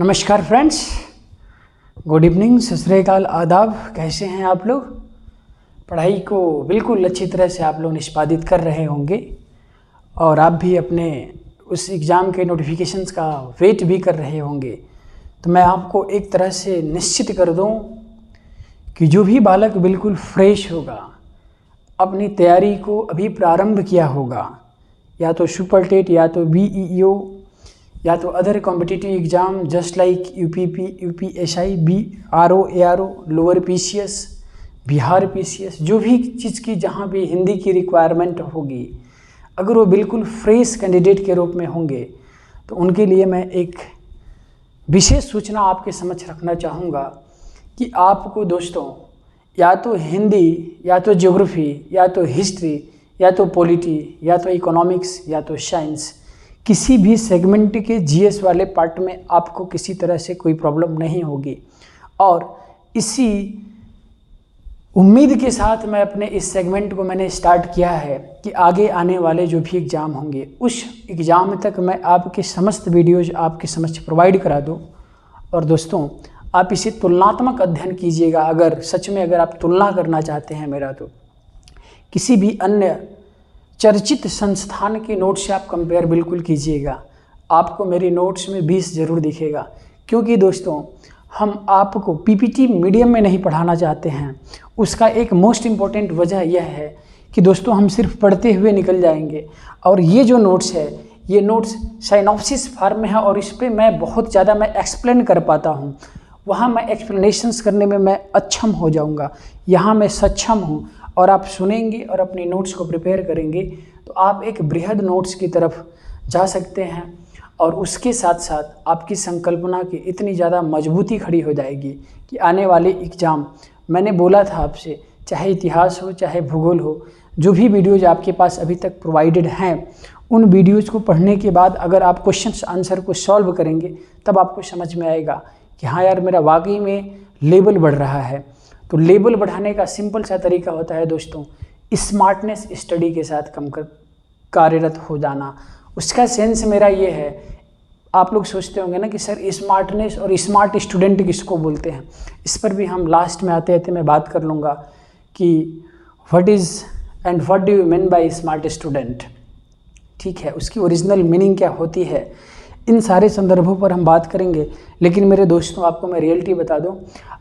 नमस्कार friends, good evening, सत श्री अकाल, आदाब। कैसे हैं आप लोग? पढ़ाई को बिल्कुल अच्छी तरह से आप लोग निष्पादित कर रहे होंगे और आप भी अपने उस एग्ज़ाम के नोटिफिकेशंस का वेट भी कर रहे होंगे। तो मैं आपको एक तरह से निश्चित कर दूं कि जो भी बालक बिल्कुल फ्रेश होगा, अपनी तैयारी को अभी प्रारंभ किया होगा, या तो सुपर टेट या तो BEO या तो other competitive exam just like UPP, UPSI, BRO, ARO, lower PCS, Bihar PCS, जो भी चीज़ की जहाँ भी हिंदी की रिक्वायरमेंट होगी, अगर वो बिल्कुल फ्रेश कैंडिडेट के रूप में होंगे तो उनके लिए मैं एक विशेष सूचना आपके समक्ष रखना चाहूँगा कि आपको दोस्तों या तो हिंदी या तो ज्योग्राफी या तो हिस्ट्री या तो पॉलिटी या तो इकोनॉमिक्स या तो साइंस, किसी भी सेगमेंट के GS वाले पार्ट में आपको किसी तरह से कोई प्रॉब्लम नहीं होगी। और इसी उम्मीद के साथ मैं अपने इस सेगमेंट को मैंने स्टार्ट किया है कि आगे आने वाले जो भी एग्ज़ाम होंगे उस एग्ज़ाम तक मैं आपके समस्त वीडियोज आपके समक्ष प्रोवाइड करा दूँ। और दोस्तों, आप इसे तुलनात्मक अध्ययन कीजिएगा। अगर सच में अगर आप तुलना करना चाहते हैं मेरा, तो किसी भी अन्य चर्चित संस्थान के नोट्स से आप कंपेयर बिल्कुल कीजिएगा। आपको मेरी नोट्स में 20 ज़रूर दिखेगा, क्योंकि दोस्तों हम आपको PPT मीडियम में नहीं पढ़ाना चाहते हैं। उसका एक मोस्ट इम्पॉर्टेंट वजह यह है कि दोस्तों हम सिर्फ पढ़ते हुए निकल जाएंगे, और ये जो नोट्स है ये नोट्स साइनॉप्सिस फॉर्म में है और इस पर मैं बहुत ज़्यादा मैं एक्सप्लेन कर पाता हूँ। वहाँ मैं एक्सप्लेनेशंस करने में मैं अक्षम हो जाऊँगा, यहाँ मैं सक्षम हूँ। और आप सुनेंगे और अपनी नोट्स को प्रिपेयर करेंगे तो आप एक बृहद नोट्स की तरफ जा सकते हैं, और उसके साथ साथ आपकी संकल्पना की इतनी ज़्यादा मजबूती खड़ी हो जाएगी कि आने वाले एग्ज़ाम, मैंने बोला था आपसे, चाहे इतिहास हो चाहे भूगोल हो, जो भी वीडियोज़ आपके पास अभी तक प्रोवाइडेड हैं उन वीडियोज़ को पढ़ने के बाद अगर आप क्वेश्चन आंसर को सॉल्व करेंगे तब आपको समझ में आएगा कि हाँ यार, मेरा वाकई में लेवल बढ़ रहा है। तो लेवल बढ़ाने का सिंपल सा तरीका होता है दोस्तों, स्मार्टनेस स्टडी के साथ कम कर कार्यरत हो जाना। उसका सेंस मेरा ये है, आप लोग सोचते होंगे ना कि सर स्मार्टनेस और स्मार्ट स्टूडेंट किसको बोलते हैं। इस पर भी हम लास्ट में आते आते मैं बात कर लूँगा कि what is and what do you mean by smart student. ठीक है, उसकी ओरिजिनल मीनिंग क्या होती है, इन सारे संदर्भों पर हम बात करेंगे। लेकिन मेरे दोस्तों, आपको मैं रियलिटी बता दूं,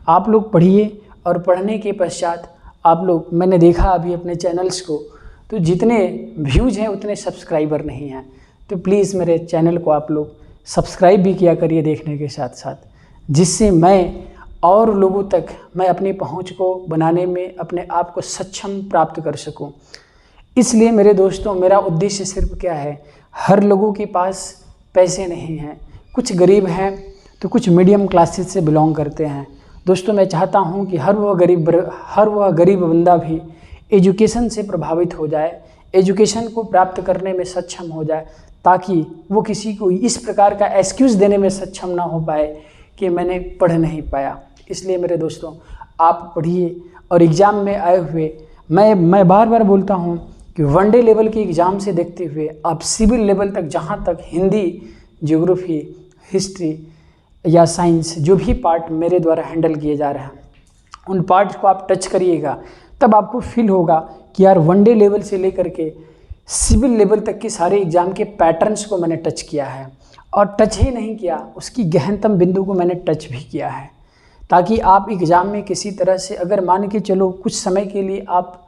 आप लोग पढ़िए और पढ़ने के पश्चात आप लोग, मैंने देखा अभी अपने चैनल्स को, तो जितने व्यूज़ हैं उतने सब्सक्राइबर नहीं हैं। तो प्लीज़ मेरे चैनल को आप लोग सब्सक्राइब भी किया करिए देखने के साथ साथ, जिससे मैं और लोगों तक मैं अपनी पहुंच को बनाने में अपने आप को सक्षम प्राप्त कर सकूं। इसलिए मेरे दोस्तों, मेरा उद्देश्य सिर्फ क्या है, हर लोगों के पास पैसे नहीं हैं, कुछ गरीब हैं तो कुछ मीडियम क्लासेस से बिलोंग करते हैं। दोस्तों, मैं चाहता हूं कि हर वह गरीब बंदा भी एजुकेशन से प्रभावित हो जाए, एजुकेशन को प्राप्त करने में सक्षम हो जाए, ताकि वो किसी को इस प्रकार का एक्सक्यूज़ देने में सक्षम ना हो पाए कि मैंने पढ़ नहीं पाया। इसलिए मेरे दोस्तों, आप पढ़िए और एग्ज़ाम में आए हुए, मैं बार बार बोलता हूँ कि वनडे लेवल के एग्ज़ाम से देखते हुए आप सिविल लेवल तक, जहाँ तक हिंदी, ज्योग्राफी, हिस्ट्री या साइंस, जो भी पार्ट मेरे द्वारा हैंडल किए जा रहे हैं उन पार्ट्स को आप टच करिएगा, तब आपको फील होगा कि यार वनडे लेवल से लेकर के सिविल लेवल तक के सारे एग्ज़ाम के पैटर्न्स को मैंने टच किया है। और टच ही नहीं किया, उसकी गहनतम बिंदु को मैंने टच भी किया है, ताकि आप एग्ज़ाम में किसी तरह से, अगर मान के चलो कुछ समय के लिए आप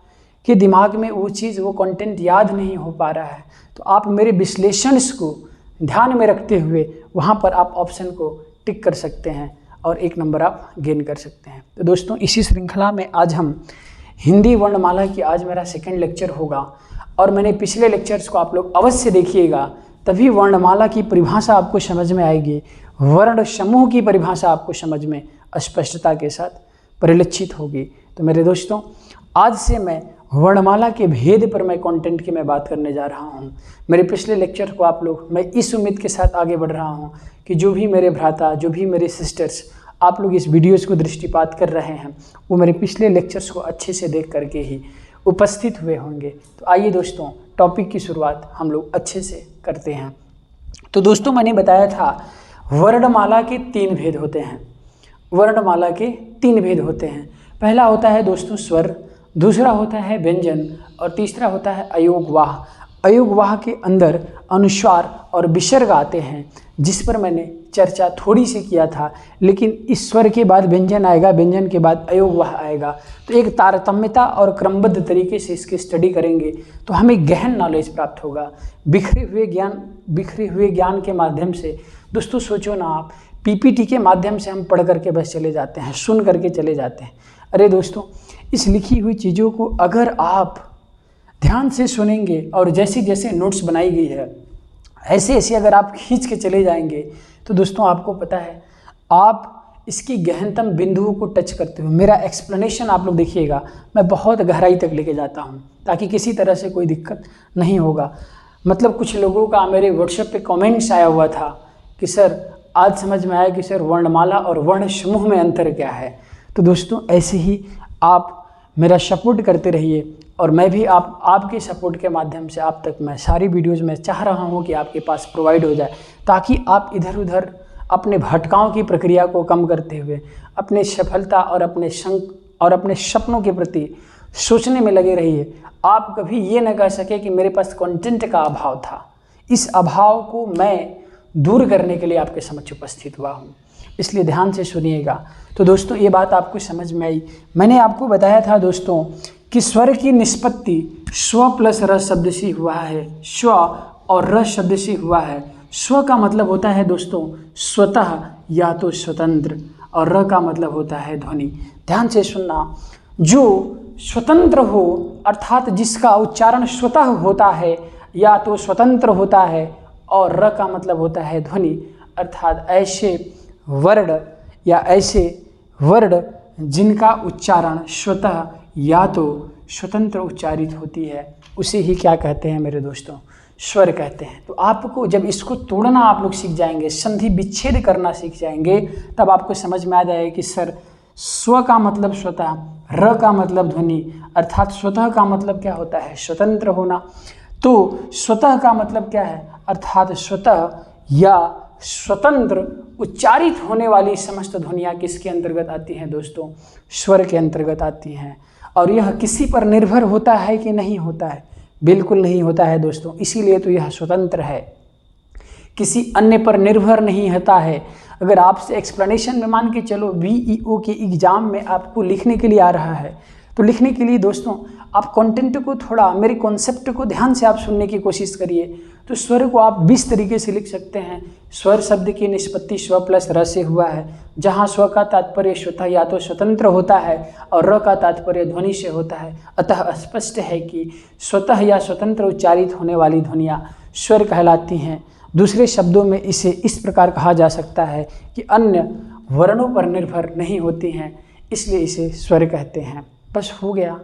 के दिमाग में वो चीज़, वो कंटेंट याद नहीं हो पा रहा है, तो आप मेरे विश्लेषण को ध्यान में रखते हुए वहाँ पर आप ऑप्शन को टिक कर सकते हैं और 1 नंबर आप गेन कर सकते हैं। तो दोस्तों, इसी श्रृंखला में आज हम हिंदी वर्णमाला की, आज मेरा सेकंड लेक्चर होगा, और मैंने पिछले लेक्चर्स को आप लोग अवश्य देखिएगा, तभी वर्णमाला की परिभाषा आपको समझ में आएगी, वर्ण समूह की परिभाषा आपको समझ में स्पष्टता के साथ परिलक्षित होगी। तो मेरे दोस्तों, आज से मैं वर्णमाला के भेद पर मैं कंटेंट की मैं बात करने जा रहा हूं। मेरे पिछले लेक्चर को आप लोग, मैं इस उम्मीद के साथ आगे बढ़ रहा हूं कि जो भी मेरे भ्राता, जो भी मेरे सिस्टर्स, आप लोग इस वीडियोज़ को दृष्टिपात कर रहे हैं, वो मेरे पिछले लेक्चर्स को अच्छे से देख करके ही उपस्थित हुए होंगे। तो आइए दोस्तों, टॉपिक की शुरुआत हम लोग अच्छे से करते हैं। तो दोस्तों, मैंने बताया था वर्णमाला के 3 भेद होते हैं। वर्णमाला के 3 भेद होते हैं। पहला होता है दोस्तों स्वर, दूसरा होता है व्यंजन और तीसरा होता है अयोगवाह। अयोगवाह के अंदर अनुस्वार और विसर्ग आते हैं, जिस पर मैंने चर्चा थोड़ी सी किया था। लेकिन इस स्वर के बाद व्यंजन आएगा, व्यंजन के बाद अयोगवाह आएगा। तो एक तारतम्यता और क्रमबद्ध तरीके से इसकी स्टडी करेंगे तो हमें गहन नॉलेज प्राप्त होगा। बिखरे हुए ज्ञान के माध्यम से दोस्तों सोचो ना, आप पीपीटी के माध्यम से हम पढ़ करके बस चले जाते हैं, सुन करके चले जाते हैं। अरे दोस्तों, इस लिखी हुई चीज़ों को अगर आप ध्यान से सुनेंगे और जैसे जैसे नोट्स बनाई गई है ऐसे ऐसे अगर आप खींच के चले जाएंगे तो दोस्तों आपको पता है आप इसकी गहनतम बिंदुओं को टच करते हो। मेरा एक्सप्लेनेशन आप लोग देखिएगा, मैं बहुत गहराई तक लेके जाता हूँ ताकि किसी तरह से कोई दिक्कत नहीं होगा। मतलब कुछ लोगों का मेरे व्हाट्सएप पे कमेंट्स आया हुआ था कि सर आज समझ में आया कि सर वर्णमाला और वर्ण समूह में अंतर क्या है। तो दोस्तों ऐसे ही आप मेरा सपोर्ट करते रहिए और मैं भी आपके सपोर्ट के माध्यम से आप तक मैं सारी वीडियोज़ में चाह रहा हूँ कि आपके पास प्रोवाइड हो जाए, ताकि आप इधर उधर अपने भटकाव की प्रक्रिया को कम करते हुए अपने सफलता और अपने सपनों के प्रति सोचने में लगे रहिए। आप कभी ये न कह सके कि मेरे पास कंटेंट का अभाव था। इस अभाव को मैं दूर करने के लिए आपके समक्ष उपस्थित हुआ हूँ, इसलिए ध्यान से सुनिएगा। तो दोस्तों ये बात आपको समझ में आई। मैंने आपको बताया था दोस्तों कि स्वर की निष्पत्ति स्व प्लस र शब्द से हुआ है, स्व और र शब्द से हुआ है। स्व का मतलब होता है दोस्तों स्वतः या तो स्वतंत्र, और र का मतलब होता है ध्वनि। ध्यान से सुनना, जो स्वतंत्र हो अर्थात जिसका उच्चारण स्वतः होता है या तो स्वतंत्र होता है, और र का मतलब होता है ध्वनि, अर्थात ऐसे वर्ण या ऐसे वर्ण जिनका उच्चारण स्वतः या तो स्वतंत्र उच्चारित होती है, उसे ही क्या कहते हैं मेरे दोस्तों, स्वर कहते हैं। तो आपको जब इसको तोड़ना आप लोग सीख जाएंगे, संधि विच्छेद करना सीख जाएंगे, तब आपको समझ में आ जाएगा कि सर स्व का मतलब स्वतः, र का मतलब ध्वनि, अर्थात स्वतः का मतलब क्या होता है, स्वतंत्र होना। तो स्वतः का मतलब क्या है, अर्थात स्वतः या स्वतंत्र उच्चारित होने वाली समस्त ध्वनियाँ किसके अंतर्गत आती हैं दोस्तों, स्वर के अंतर्गत आती हैं। और यह किसी पर निर्भर होता है कि नहीं होता है, बिल्कुल नहीं होता है दोस्तों, इसीलिए तो यह स्वतंत्र है, किसी अन्य पर निर्भर नहीं होता है। अगर आपसे एक्सप्लेनेशन में मान के चलो VEO के एग्ज़ाम में आपको लिखने के लिए आ रहा है, तो लिखने के लिए दोस्तों आप कंटेंट को थोड़ा, मेरे कॉन्सेप्ट को ध्यान से आप सुनने की कोशिश करिए। तो स्वर को आप 20 तरीके से लिख सकते हैं। स्वर शब्द की निष्पत्ति स्व प्लस र से हुआ है, जहाँ स्व का तात्पर्य स्वतः या तो स्वतंत्र होता है और र का तात्पर्य ध्वनि से होता है। अतः स्पष्ट है कि स्वतः या स्वतंत्र उच्चारित होने वाली ध्वनियाँ स्वर कहलाती हैं। दूसरे शब्दों में इसे इस प्रकार कहा जा सकता है कि अन्य वर्णों पर निर्भर नहीं होती हैं, इसलिए इसे स्वर कहते हैं। बस हो गया।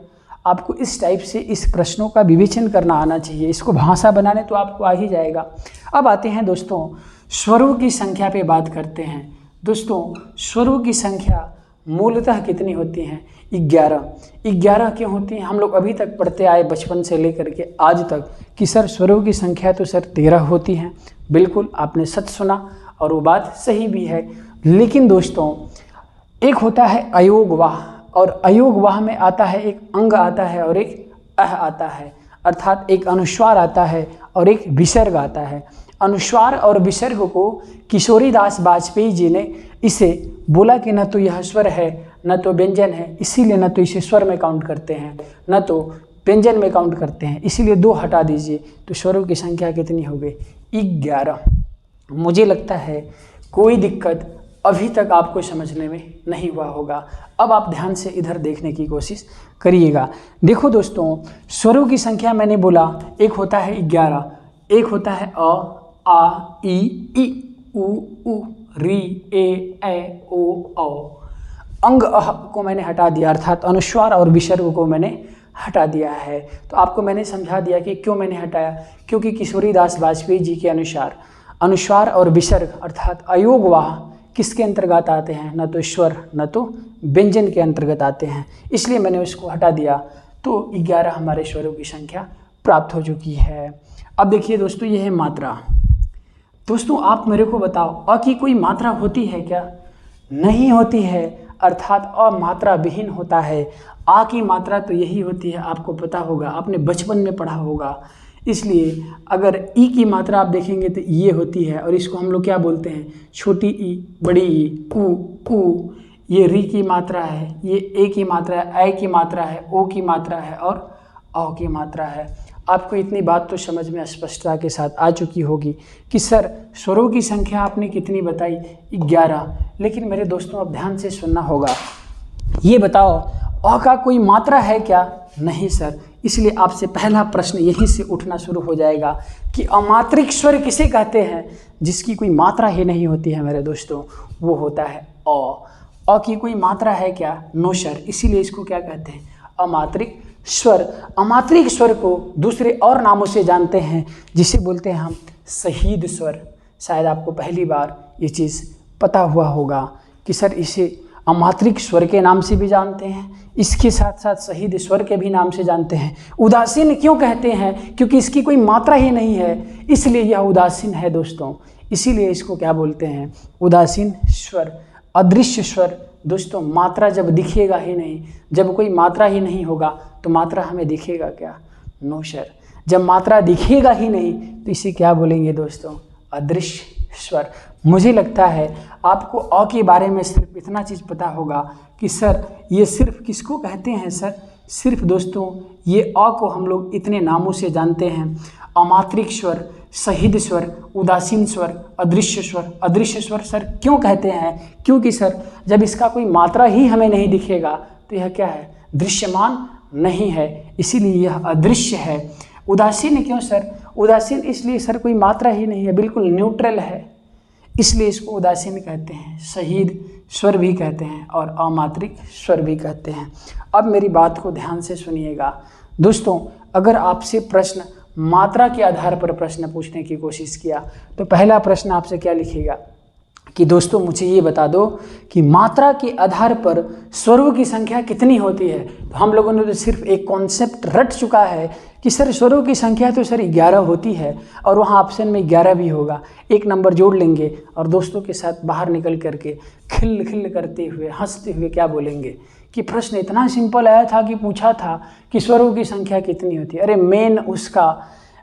आपको इस टाइप से इस प्रश्नों का विवेचन करना आना चाहिए, इसको भाषा बनाने तो आपको आ ही जाएगा। अब आते हैं दोस्तों स्वरों की संख्या पे बात करते हैं। दोस्तों स्वरों की संख्या मूलतः कितनी होती हैं, 11 क्यों होती हैं। हम लोग अभी तक पढ़ते आए बचपन से लेकर के आज तक कि सर स्वरों की संख्या तो सर 13 होती हैं। बिल्कुल आपने सच सुना और वो बात सही भी है। लेकिन दोस्तों एक होता है अयोगवाह, और अयोगवाह में आता है एक अंग आता है और एक अह आता है, अर्थात एक अनुस्वार आता है और एक विसर्ग आता है। अनुस्वार और विसर्ग को किशोरीदास वाजपेयी जी ने इसे बोला कि न तो यह स्वर है न तो व्यंजन है, इसीलिए न तो इसे स्वर में काउंट करते हैं न तो व्यंजन में काउंट करते हैं, इसीलिए 2 हटा दीजिए। तो स्वरों की संख्या कितनी हो गई, 11। मुझे लगता है कोई दिक्कत अभी तक आपको समझने में नहीं हुआ होगा। अब आप ध्यान से इधर देखने की कोशिश करिएगा। देखो दोस्तों स्वरों की संख्या मैंने बोला, एक होता है 11, एक होता है अ, आ, ई, उ, री, ए, ओ, औ। अंग अह को मैंने हटा दिया, अर्थात अनुस्वार और विसर्ग को मैंने हटा दिया है। तो आपको मैंने समझा दिया कि क्यों मैंने हटाया, क्योंकि किशोरीदास वाजपेयी जी के अनुसार अनुस्वार और विसर्ग अर्थात अयोगवाह किसके अंतर्गत आते हैं, न तो स्वर न तो व्यंजन के अंतर्गत आते हैं, इसलिए मैंने उसको हटा दिया। तो 11 हमारे स्वरों की संख्या प्राप्त हो चुकी है। अब देखिए दोस्तों ये है मात्रा। दोस्तों आप मेरे को बताओ, अ की कोई मात्रा होती है क्या? नहीं होती है, अर्थात अ मात्रा विहीन होता है। आ की मात्रा तो यही होती है, आपको पता होगा, आपने बचपन में पढ़ा होगा। इसलिए अगर ई की मात्रा आप देखेंगे तो ये होती है, और इसको हम लोग क्या बोलते हैं? छोटी ई, बड़ी ई, ऊ। ये री की मात्रा है, ये ए की मात्रा है, ऐ की मात्रा है, ओ की मात्रा है और औ की मात्रा है। आपको इतनी बात तो समझ में स्पष्टता के साथ आ चुकी होगी कि सर स्वरों की संख्या आपने कितनी बताई? 11। लेकिन मेरे दोस्तों अब ध्यान से सुनना होगा। ये बताओ अ का कोई मात्रा है क्या? नहीं सर। इसलिए आपसे पहला प्रश्न यहीं से उठना शुरू हो जाएगा कि अमात्रिक स्वर किसे कहते हैं? जिसकी कोई मात्रा ही नहीं होती है मेरे दोस्तों, वो होता है अ। अ की कोई मात्रा है क्या? No sir. इसीलिए इसको क्या कहते हैं? अमात्रिक स्वर। अमात्रिक स्वर को दूसरे और नामों से जानते हैं, जिसे बोलते हैं हम शहीद स्वर। शायद आपको पहली बार ये चीज़ पता हुआ होगा कि सर इसे अमात्रिक स्वर के नाम से भी जानते हैं, इसके साथ साथ शहीद स्वर के भी नाम से जानते हैं। उदासीन क्यों कहते हैं? क्योंकि इसकी कोई मात्रा ही नहीं है, इसलिए यह उदासीन है दोस्तों। इसीलिए इसको क्या बोलते हैं? उदासीन स्वर। अदृश्य स्वर दोस्तों, मात्रा जब दिखेगा ही नहीं, जब कोई मात्रा ही नहीं होगा तो मात्रा हमें दिखेगा क्या? No sir. जब मात्रा दिखेगा ही नहीं तो इसे क्या बोलेंगे दोस्तों? अदृश्य स्वर। मुझे लगता है आपको अ के बारे में सिर्फ इतना चीज़ पता होगा कि सर ये सिर्फ किसको कहते हैं? सर सिर्फ दोस्तों ये अ को हम लोग इतने नामों से जानते हैं: अमात्रिक स्वर, शहीद स्वर, उदासीन स्वर, अदृश्य स्वर। अदृश्य स्वर सर क्यों कहते हैं? क्योंकि सर जब इसका कोई मात्रा ही हमें नहीं दिखेगा तो यह क्या है? दृश्यमान नहीं है, इसीलिए यह अदृश्य है। उदासीन क्यों सर? उदासीन इसलिए सर कोई मात्रा ही नहीं है, बिल्कुल न्यूट्रल है, इसलिए इसको उदासीन कहते हैं। शहीद स्वर भी कहते हैं और अमात्रिक स्वर भी कहते हैं। अब मेरी बात को ध्यान से सुनिएगा दोस्तों। अगर आपसे प्रश्न मात्रा के आधार पर प्रश्न पूछने की कोशिश किया तो पहला प्रश्न आपसे क्या लिखेगा कि दोस्तों मुझे ये बता दो कि मात्रा के आधार पर स्वरों की संख्या कितनी होती है। तो हम लोगों ने तो सिर्फ एक कॉन्सेप्ट रट चुका है कि सर स्वरों की संख्या तो सर 11 होती है, और वहाँ ऑप्शन में 11 भी होगा। एक नंबर जोड़ लेंगे और दोस्तों के साथ बाहर निकल करके खिल खिल करते हुए, हंसते हुए क्या बोलेंगे कि प्रश्न इतना सिंपल आया था कि पूछा था कि स्वरों की संख्या कितनी होती है। अरे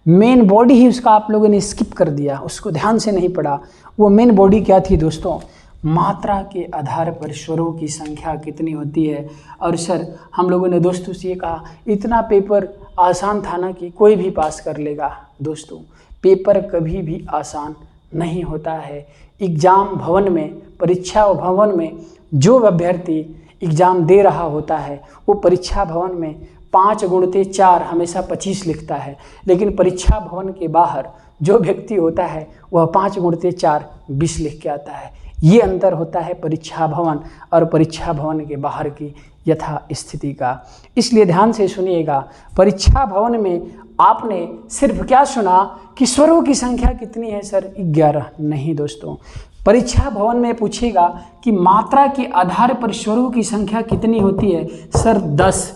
मेन बॉडी ही उसका आप लोगों ने स्किप कर दिया, उसको ध्यान से नहीं पढ़ा। वो मेन बॉडी क्या थी दोस्तों? मात्रा के आधार पर स्वरों की संख्या कितनी होती है। और सर हम लोगों ने दोस्तों से ये कहा इतना पेपर आसान था ना कि कोई भी पास कर लेगा। दोस्तों पेपर कभी भी आसान नहीं होता है। एग्ज़ाम भवन में, परीक्षा भवन में जो अभ्यर्थी एग्ज़ाम दे रहा होता है वो परीक्षा भवन में 5 गुणते 4 हमेशा 25 लिखता है, लेकिन परीक्षा भवन के बाहर जो व्यक्ति होता है वह 5 गुणते 4 20 लिख के आता है। ये अंतर होता है परीक्षा भवन और परीक्षा भवन के बाहर की यथा स्थिति का। इसलिए ध्यान से सुनिएगा, परीक्षा भवन में आपने सिर्फ क्या सुना कि स्वरों की संख्या कितनी है? सर 11। नहीं दोस्तों, परीक्षा भवन में पूछेगा कि मात्रा के आधार पर स्वरों की संख्या कितनी होती है? सर 10।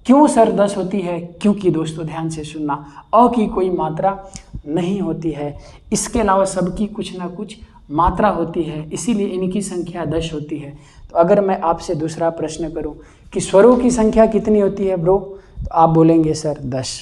क्यों सर 10 होती है? क्योंकि दोस्तों ध्यान से सुनना, अ की कोई मात्रा नहीं होती है, इसके अलावा सबकी कुछ ना कुछ मात्रा होती है, इसीलिए इनकी संख्या 10 होती है। तो अगर मैं आपसे दूसरा प्रश्न करूं कि स्वरों की संख्या कितनी होती है ब्रो, तो आप बोलेंगे सर 10।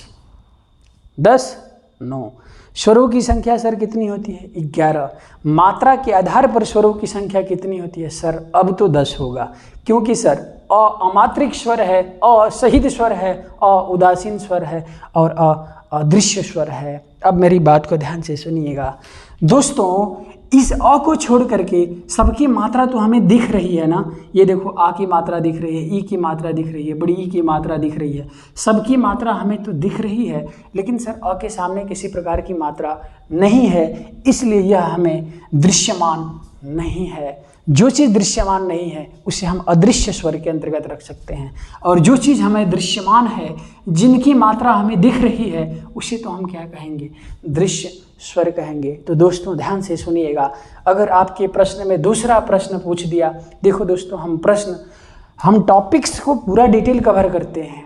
10? नो। स्वरों की संख्या सर कितनी होती है? 11। मात्रा के आधार पर स्वरों की संख्या कितनी होती है? सर अब तो 10 होगा, क्योंकि सर अ अमात्रिक स्वर है, अ शहीद स्वर है, अ उदासीन स्वर है और अ अदृश्य स्वर है। अब मेरी बात को ध्यान से सुनिएगा दोस्तों, इस अ को छोड़ करके सबकी मात्रा तो हमें दिख रही है ना। ये देखो आ की मात्रा दिख रही है, ई की मात्रा दिख रही है, बड़ी ई की मात्रा दिख रही है, सबकी मात्रा हमें तो दिख रही है, लेकिन सर अ के सामने किसी प्रकार की मात्रा नहीं है, इसलिए यह हमें दृश्यमान नहीं है। जो चीज़ दृश्यमान नहीं है उसे हम अदृश्य स्वर के अंतर्गत रख सकते हैं, और जो चीज़ हमें दृश्यमान है, जिनकी मात्रा हमें दिख रही है, उसे तो हम क्या कहेंगे? दृश्य स्वर कहेंगे। तो दोस्तों ध्यान से सुनिएगा, अगर आपके प्रश्न में दूसरा प्रश्न पूछ दिया, देखो दोस्तों हम टॉपिक्स को पूरा डिटेल कवर करते हैं,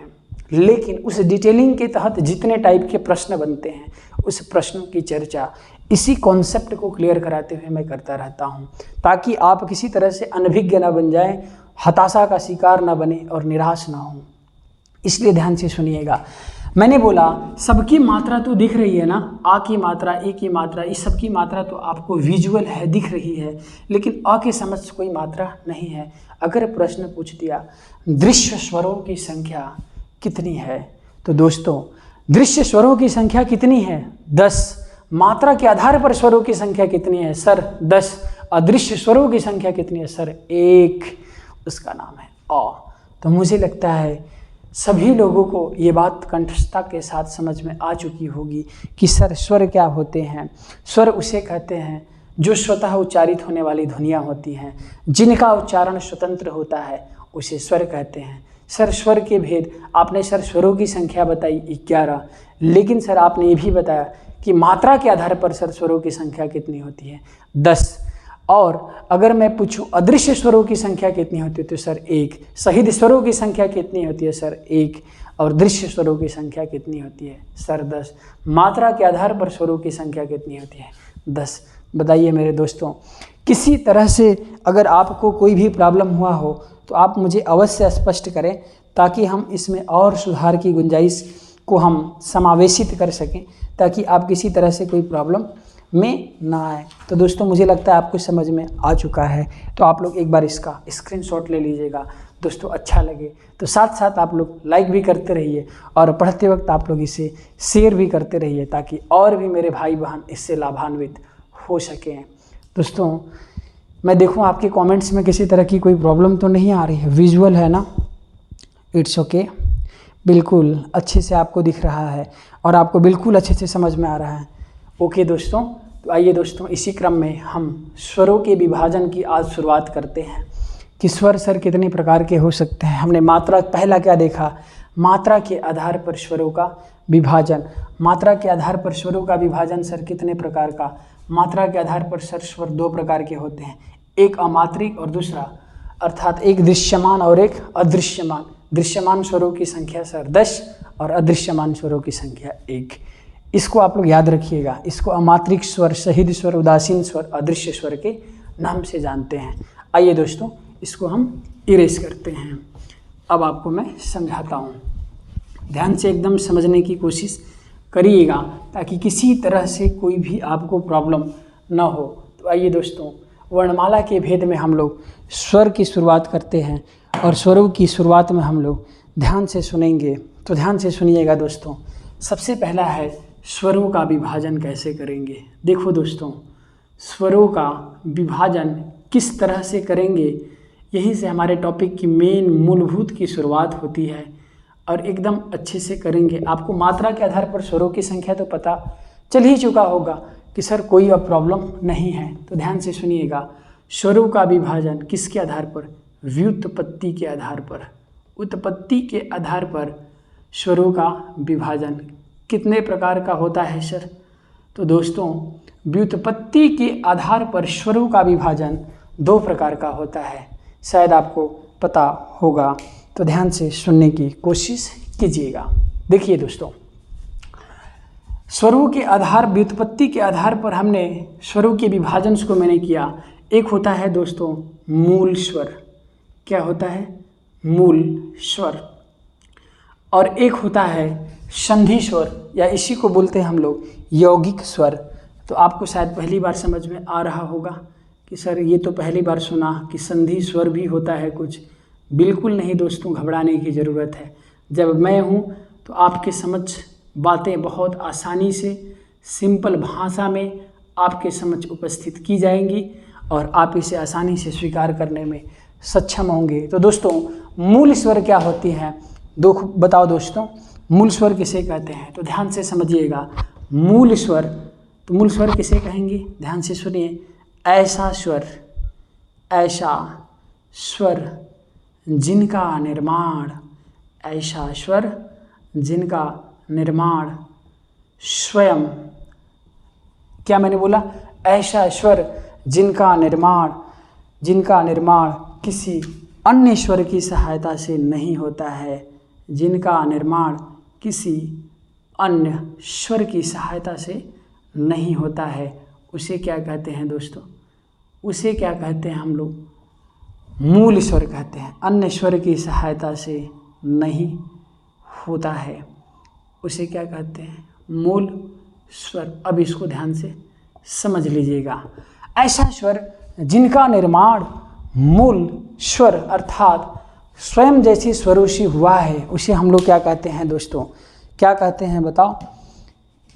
लेकिन उस डिटेलिंग के तहत जितने टाइप के प्रश्न बनते हैं उस प्रश्नों की चर्चा इसी कॉन्सेप्ट को क्लियर कराते हुए मैं करता रहता हूँ, ताकि आप किसी तरह से अनभिज्ञ ना बन जाएं, हताशा का शिकार ना बने और निराश ना हो। इसलिए ध्यान से सुनिएगा। मैंने बोला सबकी मात्रा तो दिख रही है ना, आ की मात्रा, ए की मात्रा, इस सब की मात्रा तो आपको विजुअल है, दिख रही है, लेकिन अ के समक्ष कोई मात्रा नहीं है। अगर प्रश्न पूछ दिया दृश्य स्वरों की संख्या कितनी है, तो दोस्तों दृश्य स्वरों की संख्या कितनी है? 10। मात्रा के आधार पर स्वरों की संख्या कितनी है? सर 10। अदृश्य स्वरों की संख्या कितनी है? सर 1। उसका नाम है अ। तो मुझे लगता है सभी लोगों को ये बात कंठस्थता के साथ समझ में आ चुकी होगी कि सर स्वर क्या होते हैं। स्वर उसे कहते हैं जो स्वतः उच्चारित होने वाली ध्वनियाँ होती हैं, जिनका उच्चारण स्वतंत्र होता है, उसे स्वर कहते हैं। सर स्वर के भेद, आपने सर स्वरों की संख्या बताई 11, लेकिन सर आपने ये भी बताया कि मात्रा के आधार पर सर स्वरों की संख्या कितनी होती है? 10। और अगर मैं पूछूं अदृश्य स्वरों की संख्या कितनी होती है, तो सर 1। शहीद स्वरों की संख्या कितनी होती है? सर 1। और दृश्य स्वरों की संख्या कितनी होती है? सर 10। मात्रा के आधार पर स्वरों की संख्या कितनी होती है? 10। बताइए मेरे दोस्तों, किसी तरह से अगर आपको कोई भी प्रॉब्लम हुआ हो तो आप मुझे अवश्य स्पष्ट करें, ताकि हम इसमें और सुधार की गुंजाइश को हम समावेशित कर सकें, ताकि आप किसी तरह से कोई प्रॉब्लम में ना आए। तो दोस्तों मुझे लगता है आपको समझ में आ चुका है, तो आप लोग एक बार इसका स्क्रीनशॉट ले लीजिएगा। दोस्तों अच्छा लगे तो साथ साथ आप लोग लाइक भी करते रहिए, और पढ़ते वक्त आप लोग इसे शेयर भी करते रहिए, ताकि और भी मेरे भाई बहन इससे लाभान्वित हो सकें। दोस्तों मैं देखूं आपके कमेंट्स में किसी तरह की कोई प्रॉब्लम तो नहीं आ रही है? विजुअल है ना? इट्स ओके, बिल्कुल अच्छे से आपको दिख रहा है और आपको बिल्कुल अच्छे से समझ में आ रहा है। ओके दोस्तों, तो आइए दोस्तों इसी क्रम में हम स्वरों के विभाजन की आज शुरुआत करते हैं कि स्वर सर कितने प्रकार के हो सकते हैं। हमने मात्रा पहला क्या देखा? मात्रा के आधार पर स्वरों का विभाजन। मात्रा के आधार पर स्वरों का विभाजन सर कितने प्रकार का? मात्रा के आधार पर सर स्वर 2 प्रकार के होते हैं, एक अमात्रिक और दूसरा, अर्थात एक दृश्यमान और एक अदृश्यमान। दृश्यमान स्वरों की संख्या सर 10 और अदृश्यमान स्वरों की संख्या 1। इसको आप लोग याद रखिएगा। इसको अमात्रिक स्वर, शहीद स्वर, उदासीन स्वर, अदृश्य स्वर के नाम से जानते हैं। आइए दोस्तों इसको हम इरेज करते हैं। अब आपको मैं समझाता हूँ, ध्यान से एकदम समझने की कोशिश करिएगा, ताकि किसी तरह से कोई भी आपको प्रॉब्लम ना हो। तो आइए दोस्तों, वर्णमाला के भेद में हम लोग स्वर की शुरुआत करते हैं, और स्वरों की शुरुआत में हम लोग ध्यान से सुनेंगे। तो ध्यान से सुनिएगा दोस्तों। सबसे पहला है स्वरों का विभाजन कैसे करेंगे। देखो दोस्तों, स्वरों का विभाजन किस तरह से करेंगे, यहीं से हमारे टॉपिक की मेन मूलभूत की शुरुआत होती है, और एकदम अच्छे से करेंगे। आपको मात्रा के आधार पर स्वरों की संख्या तो पता चल ही चुका होगा कि सर कोई अब प्रॉब्लम नहीं है। तो ध्यान से सुनिएगा, स्वरों का विभाजन किसके आधार पर? व्युत्पत्ति के आधार पर। उत्पत्ति के आधार पर स्वरों का विभाजन कितने प्रकार का होता है सर? तो दोस्तों व्युत्पत्ति के आधार पर स्वरों का विभाजन 2 प्रकार का होता है, शायद आपको पता होगा। तो ध्यान से सुनने की कोशिश कीजिएगा। देखिए दोस्तों, स्वरों के आधार, व्युत्पत्ति के आधार पर हमने स्वरों के विभाजन को मैंने किया। एक होता है दोस्तों मूल स्वर। क्या होता है? मूल स्वर। और एक होता है संधि स्वर, या इसी को बोलते हैं हम लोग यौगिक स्वर। तो आपको शायद पहली बार समझ में आ रहा होगा कि सर ये तो पहली बार सुना कि संधि स्वर भी होता है कुछ। बिल्कुल नहीं दोस्तों, घबराने की ज़रूरत है। जब मैं हूँ तो आपके समझ बातें बहुत आसानी से सिंपल भाषा में आपके समझ उपस्थित की जाएंगी, और आप इसे आसानी से स्वीकार करने में सक्षम होंगे। तो दोस्तों मूल स्वर क्या होती हैं? बताओ दोस्तों, मूल स्वर किसे कहते हैं? तो ध्यान से समझिएगा। मूल स्वर, तो मूल स्वर किसे कहेंगे? ध्यान से सुनिए। ऐसा स्वर, ऐसा स्वर जिनका निर्माण, ऐसा स्वर जिनका निर्माण स्वयं, क्या मैंने बोला? ऐसा स्वर जिनका निर्माण किसी अन्य स्वर की सहायता से नहीं होता है, जिनका निर्माण किसी अन्य स्वर की सहायता से नहीं होता है उसे क्या कहते हैं दोस्तों? उसे क्या कहते हैं हम लोग? मूल स्वर कहते हैं। अन्य स्वर की सहायता से नहीं होता है उसे क्या कहते हैं? मूल स्वर। अब इसको ध्यान से समझ लीजिएगा। ऐसा स्वर जिनका निर्माण मूल स्वर अर्थात स्वयं जैसी स्वरों से हुआ है उसे हम लोग क्या कहते हैं दोस्तों? क्या कहते हैं बताओ?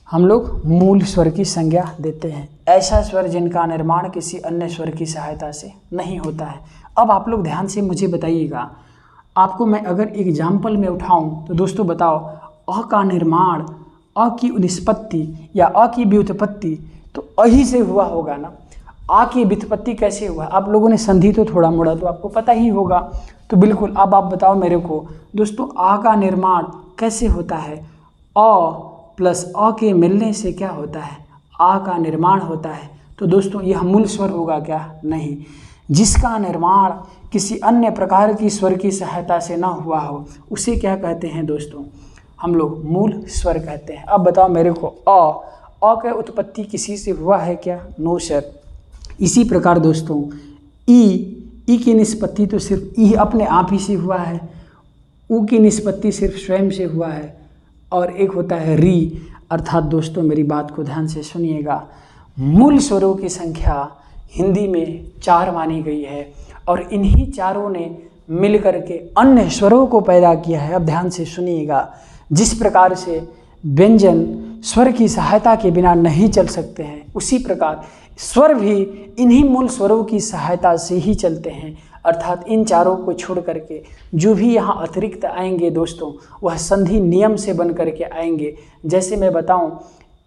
हम लोग मूल स्वर की संज्ञा देते हैं। ऐसा स्वर जिनका निर्माण किसी अन्य स्वर की सहायता से नहीं होता है। अब आप लोग ध्यान से मुझे बताइएगा, आपको मैं अगर एग्जाम्पल में उठाऊं तो दोस्तों बताओ, अ का निर्माण, अ की निष्पत्ति या अ की व्युत्पत्ति तो अही से हुआ होगा ना। आ की व्युत्पत्ति कैसे हुआ? आप लोगों ने संधि तो थोड़ा मोड़ा तो आपको पता ही होगा। तो बिल्कुल अब आप बताओ मेरे को दोस्तों, आ का निर्माण कैसे होता है? अ प्लस अ के मिलने से क्या होता है? आ का निर्माण होता है। तो दोस्तों यह मूल स्वर होगा क्या? नहीं। जिसका निर्माण किसी अन्य प्रकार की स्वर की सहायता से ना हुआ हो उसे क्या कहते हैं दोस्तों? हम लोग मूल स्वर कहते हैं। अब बताओ मेरे को, अ का उत्पत्ति किसी से हुआ है क्या? No sir. इसी प्रकार दोस्तों ई की निष्पत्ति तो सिर्फ ई अपने आप ही से हुआ है, ऊ की निष्पत्ति सिर्फ स्वयं से हुआ है। और एक होता है री, अर्थात दोस्तों मेरी बात को ध्यान से सुनिएगा, मूल स्वरों की संख्या हिंदी में 4 मानी गई है और इन्हीं चारों ने मिलकर के अन्य स्वरों को पैदा किया है। अब ध्यान से सुनिएगा, जिस प्रकार से व्यंजन स्वर की सहायता के बिना नहीं चल सकते हैं उसी प्रकार स्वर भी इन्हीं मूल स्वरों की सहायता से ही चलते हैं। अर्थात इन चारों को छोड़ करके जो भी यहाँ अतिरिक्त आएंगे दोस्तों वह संधि नियम से बन करके आएंगे। जैसे मैं बताऊं,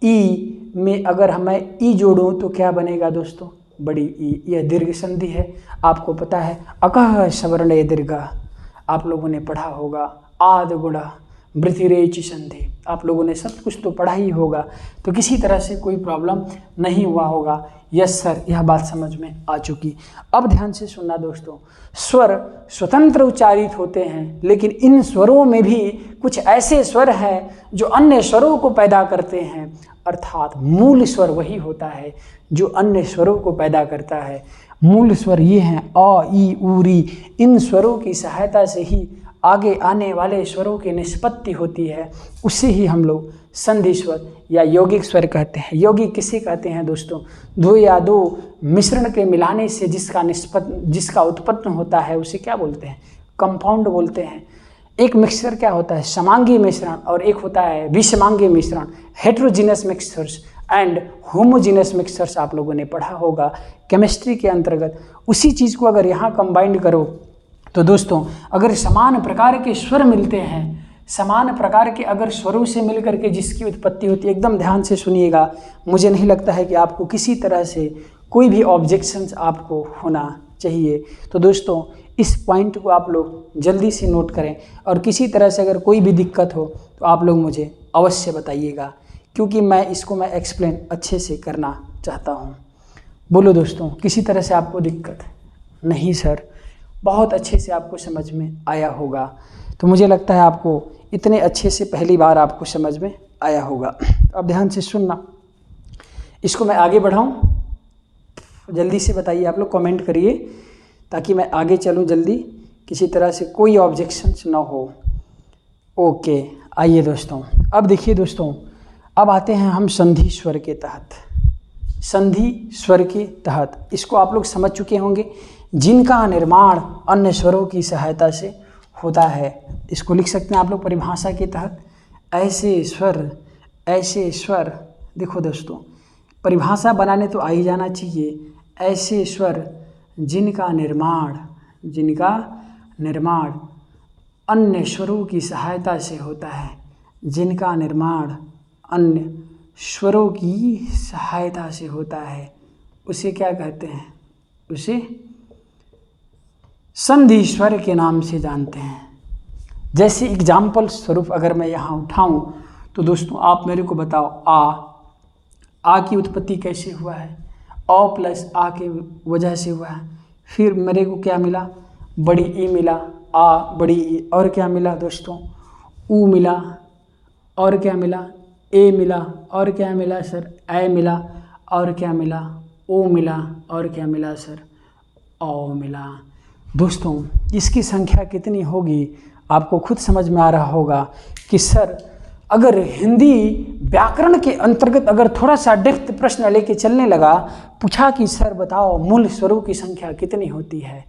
ई में अगर हमें ई जोड़ूं तो क्या बनेगा दोस्तों? बड़ी ई। यह दीर्घ संधि है, आपको पता है। अकह सवर्ण दीर्घ आप लोगों ने पढ़ा होगा। आद गुणा वृथिरेच संधि आप लोगों ने सब कुछ तो पढ़ा ही होगा, तो किसी तरह से कोई प्रॉब्लम नहीं हुआ होगा। यस सर, यह बात समझ में आ चुकी। अब ध्यान से सुनना दोस्तों, स्वर स्वतंत्र उच्चारित होते हैं लेकिन इन स्वरों में भी कुछ ऐसे स्वर हैं जो अन्य स्वरों को पैदा करते हैं। अर्थात मूल स्वर वही होता है जो अन्य स्वरों को पैदा करता है। मूल स्वर ये हैं अ, ई, उ, री। इन स्वरों की सहायता से ही आगे आने वाले स्वरों की निष्पत्ति होती है, उसे ही हम लोग संधि स्वर या यौगिक स्वर कहते हैं। यौगिक किसे कहते हैं दोस्तों? दो या दो मिश्रण के मिलाने से जिसका उत्पन्न होता है उसे क्या बोलते हैं? कंपाउंड बोलते हैं। एक मिक्सचर क्या होता है? समांगी मिश्रण, और एक होता है विषमांगी मिश्रण। Heterogeneous mixtures and homogeneous mixtures आप लोगों ने पढ़ा होगा केमिस्ट्री के अंतर्गत। उसी चीज़ को अगर यहाँ कंबाइंड करो तो दोस्तों अगर समान प्रकार के स्वर मिलते हैं, समान प्रकार के अगर स्वरों से मिलकर के जिसकी उत्पत्ति होती है, एकदम ध्यान से सुनिएगा, मुझे नहीं लगता है कि आपको किसी तरह से कोई भी ऑब्जेक्शंस आपको होना चाहिए। तो दोस्तों इस पॉइंट को आप लोग जल्दी से नोट करें और किसी तरह से अगर कोई भी दिक्कत हो तो आप लोग मुझे अवश्य बताइएगा, क्योंकि मैं इसको एक्सप्लेन अच्छे से करना चाहता हूँ। बोलो दोस्तों, किसी तरह से आपको दिक्कत? नहीं सर, बहुत अच्छे से आपको समझ में आया होगा। तो मुझे लगता है आपको इतने अच्छे से पहली बार आपको समझ में आया होगा। अब ध्यान से सुनना, इसको मैं आगे बढ़ाऊं? जल्दी से बताइए, आप लोग कमेंट करिए ताकि मैं आगे चलूं जल्दी, किसी तरह से कोई ऑब्जेक्शंस ना हो। ओके, आइए दोस्तों, अब देखिए दोस्तों, अब आते हैं हम संधि स्वर के तहत। संधि स्वर के तहत इसको आप लोग समझ चुके होंगे, जिनका निर्माण अन्य स्वरों की सहायता से होता है। इसको लिख सकते हैं आप लोग परिभाषा के तहत, ऐसे स्वर। देखो दोस्तों, परिभाषा बनाने तो आ ही जाना चाहिए। ऐसे स्वर जिनका निर्माण अन्य स्वरों की सहायता से होता है, जिनका निर्माण अन्य स्वरों की सहायता से होता है, उसे क्या कहते हैं? उसे संधि स्वर के नाम से जानते हैं। जैसे एग्जाम्पल स्वरूप अगर मैं यहाँ उठाऊं तो दोस्तों आप मेरे को बताओ, आ की उत्पत्ति कैसे हुआ है? अ प्लस आ के वजह से हुआ है। फिर मेरे को क्या मिला? बड़ी ई मिला, आ बड़ी ई, और क्या मिला दोस्तों? ऊ मिला, और क्या मिला? ए मिला और क्या मिला सर, ए मिला और क्या मिला, ओ मिला और क्या मिला सर, ओ मिला। दोस्तों इसकी संख्या कितनी होगी आपको खुद समझ में आ रहा होगा कि सर अगर हिंदी व्याकरण के अंतर्गत अगर थोड़ा सा डेप्थ प्रश्न लेके चलने लगा, पूछा कि सर बताओ मूल स्वरों की संख्या कितनी होती है,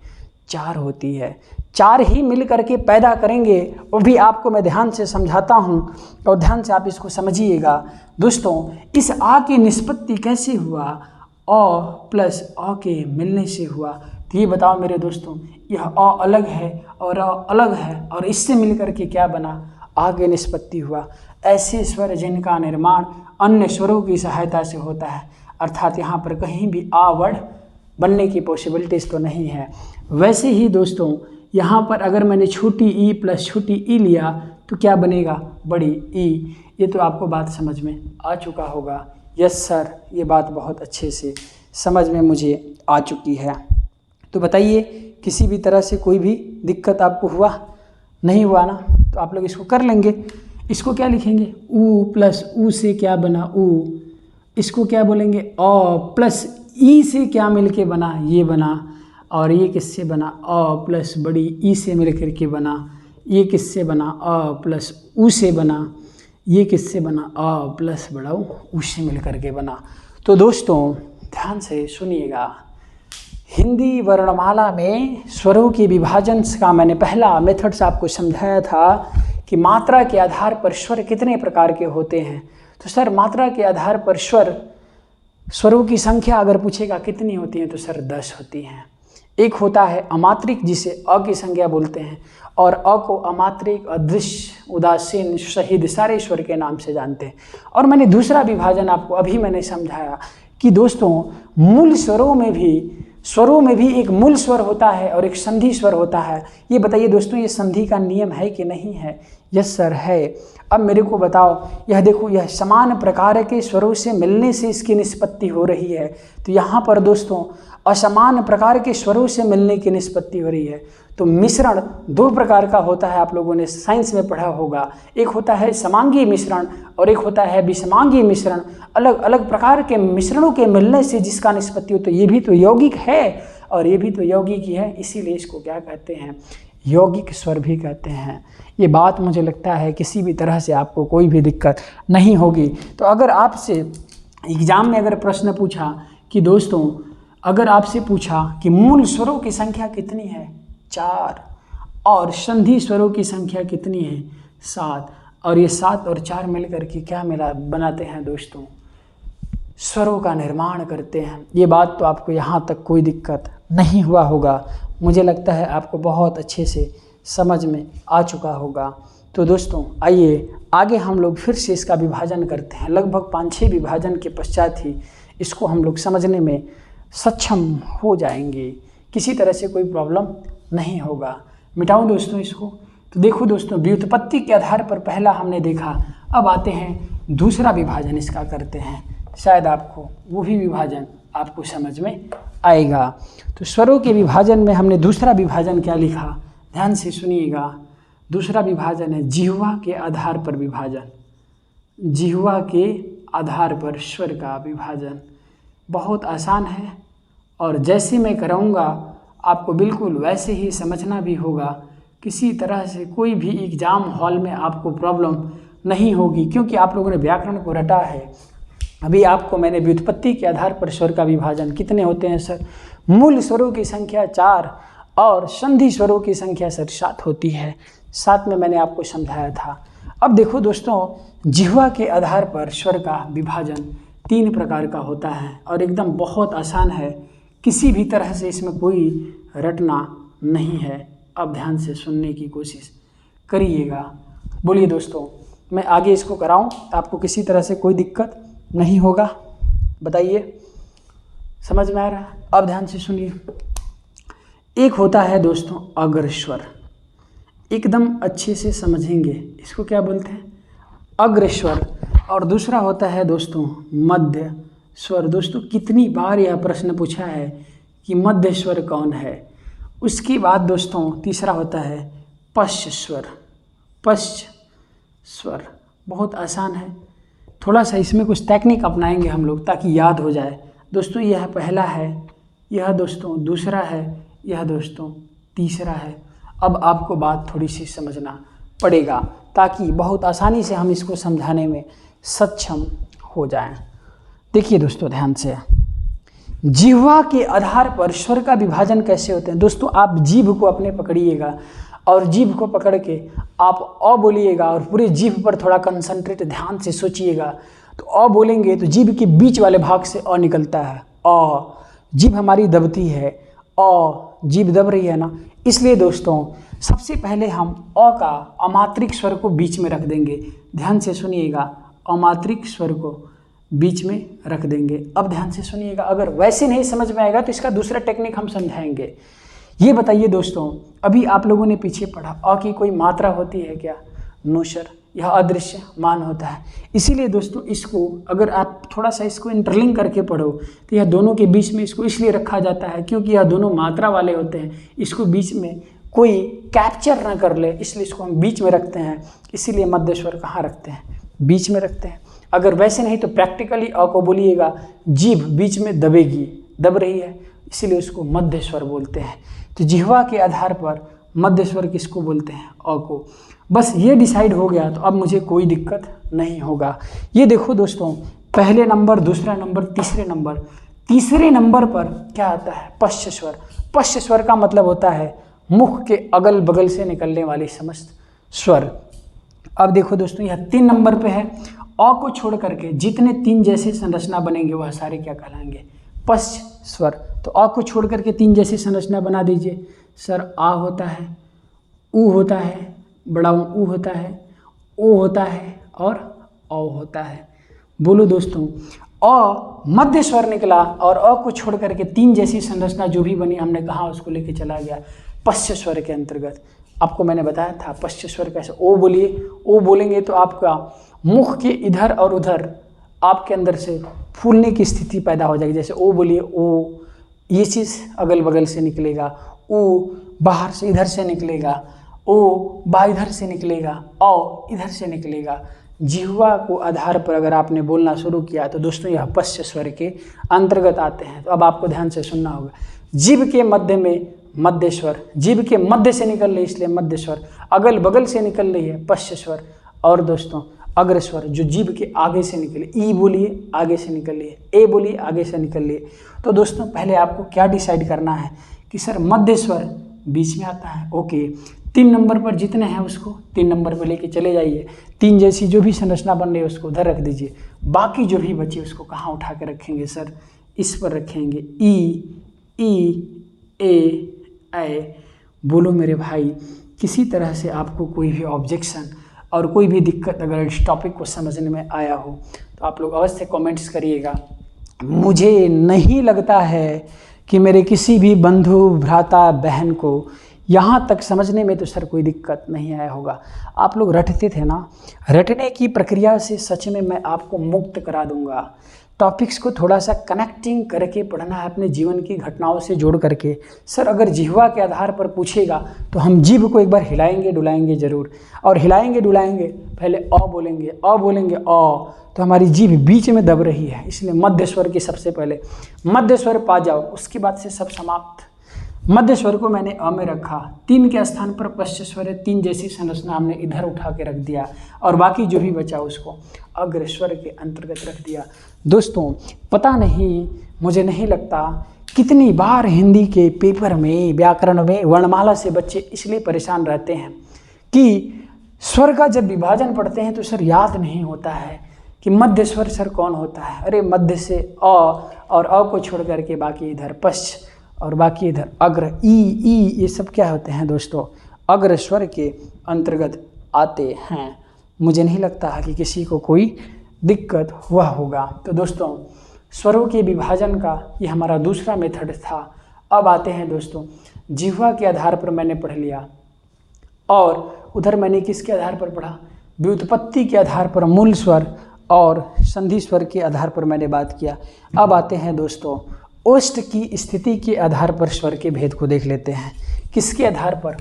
4 होती है। 4 ही मिल करके पैदा करेंगे, वो भी आपको मैं ध्यान से समझाता हूँ और ध्यान से आप इसको समझिएगा। दोस्तों इस आ की निष्पत्ति कैसे हुआ, अ प्लस अ के मिलने से हुआ। तो ये बताओ मेरे दोस्तों, यह अ अलग है और अ अलग है और इससे मिल करके क्या बना, आ की निष्पत्ति हुआ। ऐसे स्वर जिनका निर्माण अन्य स्वरों की सहायता से होता है, अर्थात यहाँ पर कहीं भी आ वर्ड बनने की पॉसिबिलिटीज़ तो नहीं है। वैसे ही दोस्तों यहाँ पर अगर मैंने छोटी ई प्लस छोटी ई लिया तो क्या बनेगा, बड़ी ई। ये तो आपको बात समझ में आ चुका होगा। यस सर, ये बात बहुत अच्छे से समझ में मुझे आ चुकी है। तो बताइए किसी भी तरह से कोई भी दिक्कत आपको हुआ, नहीं हुआ ना? तो आप लोग इसको कर लेंगे। इसको क्या लिखेंगे, ऊ प्लस ऊ से क्या बना, ऊ। इसको क्या बोलेंगे, अ प्लस ई से क्या मिल के बना, ये बना। और ये किससे बना, अ प्लस बड़ी ई से मिल कर के बना। ये किससे बना, अ प्लस ऊ से बना। ये किससे बना, अ प्लस बड़ा ऊ से मिल कर के बना। तो दोस्तों ध्यान से सुनिएगा, हिंदी वर्णमाला में स्वरों के विभाजन का मैंने पहला मेथड्स आपको समझाया था कि मात्रा के आधार पर स्वर कितने प्रकार के होते हैं। तो सर मात्रा के आधार पर स्वरों की संख्या अगर पूछेगा कितनी होती है तो सर 10 होती हैं। एक होता है अमात्रिक जिसे अ की संज्ञा बोलते हैं, और अ को अमात्रिक, अदृश्य, उदासीन, शहीद सारे स्वर के नाम से जानते हैं। और मैंने दूसरा विभाजन आपको अभी मैंने समझाया कि दोस्तों मूल स्वरों में भी एक मूल स्वर होता है और एक संधि स्वर होता है। ये बताइए दोस्तों, ये संधि का नियम है कि नहीं है? यस सर है। अब मेरे को बताओ, यह देखो, यह समान प्रकार के स्वरों से मिलने से इसकी निष्पत्ति हो रही है। तो यहाँ पर दोस्तों असमान प्रकार के स्वरों से मिलने की निष्पत्ति हो रही है। तो मिश्रण 2 प्रकार का होता है, आप लोगों ने साइंस में पढ़ा होगा। एक होता है समांगी मिश्रण और एक होता है विषमांगी मिश्रण। अलग अलग प्रकार के मिश्रणों के मिलने से जिसका निष्पत्ति हो, तो ये भी तो यौगिक है और ये भी तो यौगिक ही है, इसीलिए इसको क्या कहते हैं, यौगिक स्वर भी कहते हैं। ये बात मुझे लगता है किसी भी तरह से आपको कोई भी दिक्कत नहीं होगी। तो अगर आपसे एग्जाम में अगर प्रश्न पूछा कि दोस्तों अगर आपसे पूछा कि मूल स्वरों की संख्या कितनी है, 4, और संधि स्वरों की संख्या कितनी है, 7, और ये 7 और 4 मिलकर के क्या बनाते हैं दोस्तों, स्वरों का निर्माण करते हैं। ये बात तो आपको यहाँ तक कोई दिक्कत नहीं हुआ होगा। मुझे लगता है आपको बहुत अच्छे से समझ में आ चुका होगा। तो दोस्तों आइए आगे हम लोग फिर से इसका विभाजन करते हैं। लगभग 5-6 विभाजन के पश्चात ही इसको हम लोग समझने में सक्षम हो जाएंगे, किसी तरह से कोई प्रॉब्लम नहीं होगा। मिटाऊं दोस्तों इसको। तो देखो दोस्तों, व्युत्पत्ति के आधार पर पहला हमने देखा। अब आते हैं दूसरा विभाजन इसका करते हैं, शायद आपको वो भी विभाजन आपको समझ में आएगा। तो स्वरों के विभाजन में हमने दूसरा विभाजन क्या लिखा, ध्यान से सुनिएगा। दूसरा विभाजन है जिह्वा के आधार पर विभाजन। जिह्वा के आधार पर स्वर का विभाजन बहुत आसान है और जैसे मैं कराऊंगा आपको बिल्कुल वैसे ही समझना भी होगा। किसी तरह से कोई भी एग्ज़ाम हॉल में आपको प्रॉब्लम नहीं होगी, क्योंकि आप लोगों ने व्याकरण को रटा है। अभी आपको मैंने व्युत्पत्ति के आधार पर स्वर का विभाजन कितने होते हैं सर, मूल स्वरों की संख्या 4 और संधि स्वरों की संख्या सर 7 होती है। 7 में मैंने आपको समझाया था। अब देखो दोस्तों, जिह्वा के आधार पर स्वर का विभाजन 3 प्रकार का होता है और एकदम बहुत आसान है, किसी भी तरह से इसमें कोई रटना नहीं है। अब ध्यान से सुनने की कोशिश करिएगा। बोलिए दोस्तों, मैं आगे इसको कराऊं, आपको किसी तरह से कोई दिक्कत नहीं होगा? बताइए, समझ में आ रहा है? अब ध्यान से सुनिए। एक होता है दोस्तों अग्रस्वर, एकदम अच्छे से समझेंगे, इसको क्या बोलते हैं, अग्रस्वर। और दूसरा होता है दोस्तों मध्य स्वर। दोस्तों कितनी बार यह प्रश्न पूछा है कि मध्य स्वर कौन है। उसके बाद दोस्तों तीसरा होता है पश्च स्वर। पश्च स्वर बहुत आसान है, थोड़ा सा इसमें कुछ टेक्निक अपनाएंगे हम लोग ताकि याद हो जाए। दोस्तों यह पहला है, यह दोस्तों दूसरा है, यह दोस्तों तीसरा है। अब आपको बात थोड़ी सी समझना पड़ेगा ताकि बहुत आसानी से हम इसको समझाने में सक्षम हो जाएं। देखिए दोस्तों ध्यान से, जिह्वा के आधार पर स्वर का विभाजन कैसे होते हैं। दोस्तों आप जीभ को अपने पकड़िएगा और जीभ को पकड़ के आप अ बोलिएगा और पूरे जीभ पर थोड़ा कंसंट्रेट ध्यान से सोचिएगा। तो अ बोलेंगे तो जीभ के बीच वाले भाग से अ निकलता है, अ। जीभ हमारी दबती है, अ, जीभ दब रही है ना, इसलिए दोस्तों सबसे पहले हम अ का अमात्रिक स्वर को बीच में रख देंगे। ध्यान से सुनिएगा, अमात्रिक स्वर को बीच में रख देंगे। अब ध्यान से सुनिएगा, अगर वैसे नहीं समझ में आएगा तो इसका दूसरा टेक्निक हम समझाएंगे। ये बताइए दोस्तों, अभी आप लोगों ने पीछे पढ़ा अ की कोई मात्रा होती है क्या? नो सर, यह अदृश्य मान होता है। इसीलिए दोस्तों इसको अगर आप थोड़ा सा इसको इंटरलिंक करके पढ़ो तो यह दोनों के बीच में इसको इसलिए रखा जाता है क्योंकि यह दोनों मात्रा वाले होते हैं। इसको बीच में कोई कैप्चर ना कर ले, इसलिए इसको हम बीच में रखते हैं। इसीलिए मध्य स्वर कहाँ रखते हैं? बीच में रखते हैं। अगर वैसे नहीं तो प्रैक्टिकली अ को बोलिएगा, जीभ बीच में दबेगी, दब रही है, इसीलिए उसको मध्य स्वर बोलते हैं। तो जिह्वा के आधार पर मध्य स्वर किसको बोलते हैं? अ को। बस ये डिसाइड हो गया तो अब मुझे कोई दिक्कत नहीं होगा। ये देखो दोस्तों, पहले नंबर, दूसरा नंबर, तीसरे नंबर पर क्या आता है? पश्च स्वर। पश्च स्वर का मतलब होता है मुख के अगल बगल से निकलने वाली समस्त स्वर। अब देखो दोस्तों, यह 3 नंबर पे है। अ को छोड़ करके जितने 3 जैसे संरचना बनेंगे वह सारे क्या कहलाएंगे? पश्च स्वर। तो अ को छोड़ करके 3 जैसी संरचना बना दीजिए। सर आ होता है, उ होता है, बड़ा ऊ होता है, ओ होता है और औ होता है। बोलो दोस्तों, अ मध्य स्वर निकला और अ को छोड़ करके 3 जैसी संरचना जो भी बनी हमने कहा उसको लेके चला गया पश्च स्वर के अंतर्गत। आपको मैंने बताया था पश्च स्वर कैसे। ओ बोलिए, ओ बोलेंगे तो आपका मुख के इधर और उधर आपके अंदर से फूलने की स्थिति पैदा हो जाएगी। जैसे ओ बोलिए, ओ, ये चीज़ अगल बगल से निकलेगा, ओ बाहर से इधर से निकलेगा, ओ इधर से निकलेगा, औ इधर से निकलेगा। जिह्वा को आधार पर अगर आपने बोलना शुरू किया तो दोस्तों यह पश्च स्वर के अंतर्गत आते हैं। तो अब आपको ध्यान से सुनना होगा। जीभ के मध्य में मध्य स्वर, जीभ के मध्य से निकल रही इसलिए मध्य स्वर, अगल बगल से निकल रही है पश्च स्वर। और दोस्तों अग्र स्वर जो जीभ के आगे से निकले, ई बोलिए आगे से निकल रही है, ए बोलिए आगे से निकल रही है। तो दोस्तों पहले आपको क्या डिसाइड करना है कि सर मध्य स्वर बीच में आता है। ओके, 3 नंबर पर जितने हैं उसको 3 नंबर पर लेके चले जाइए। 3 जैसी जो भी संरचना बन रही है उसको उधर रख दीजिए। बाकी जो भी बची उसको कहाँ उठा के रखेंगे? सर इस पर रखेंगे। ई ए। बोलो मेरे भाई, किसी तरह से आपको कोई भी ऑब्जेक्शन और कोई भी दिक्कत अगर इस टॉपिक को समझने में आया हो तो आप लोग अवश्य कमेंट्स करिएगा। मुझे नहीं लगता है कि मेरे किसी भी बंधु भ्राता बहन को यहाँ तक समझने में तो सर कोई दिक्कत नहीं आया होगा। आप लोग रटते थे ना, रटने की प्रक्रिया से सच में मैं आपको मुक्त करा दूंगा। टॉपिक्स को थोड़ा सा कनेक्टिंग करके पढ़ना है, अपने जीवन की घटनाओं से जोड़ करके। सर अगर जिह्वा के आधार पर पूछेगा तो हम जीभ को एक बार हिलाएंगे डुलाएंगे ज़रूर, और हिलाएंगे डुलाएंगे। पहले अ बोलेंगे, तो हमारी जीभ बीच में दब रही है, इसलिए मध्य स्वर की सबसे पहले मध्य स्वर पा जाओ, उसके बाद से सब समाप्त। मध्य स्वर को मैंने अ में रखा, 3 के स्थान पर पश्च स्वर है, 3 जैसी संरचना हमने इधर उठा के रख दिया, और बाकी जो भी बचा उसको अग्र स्वर के अंतर्गत रख दिया। दोस्तों पता नहीं, मुझे नहीं लगता कितनी बार हिंदी के पेपर में, व्याकरण में, वर्णमाला से बच्चे इसलिए परेशान रहते हैं कि स्वर का जब विभाजन पढ़ते हैं तो सर याद नहीं होता है कि मध्य स्वर सर कौन होता है। अरे मध्य से अ, और अ को छोड़ करके बाकी इधर पश्च और बाकी इधर अग्र, ई, ये सब क्या होते हैं दोस्तों? अग्र स्वर के अंतर्गत आते हैं। मुझे नहीं लगता है कि किसी को कोई दिक्कत हुआ होगा। तो दोस्तों स्वरों के विभाजन का ये हमारा दूसरा मेथड था। अब आते हैं दोस्तों, जिह्वा के आधार पर मैंने पढ़ लिया, और उधर मैंने किसके आधार पर पढ़ा? व्युत्पत्ति के आधार पर मूल स्वर और संधि स्वर के आधार पर मैंने बात किया। अब आते हैं दोस्तों ओष्ठ की स्थिति के आधार पर स्वर के भेद को देख लेते हैं। किसके आधार पर?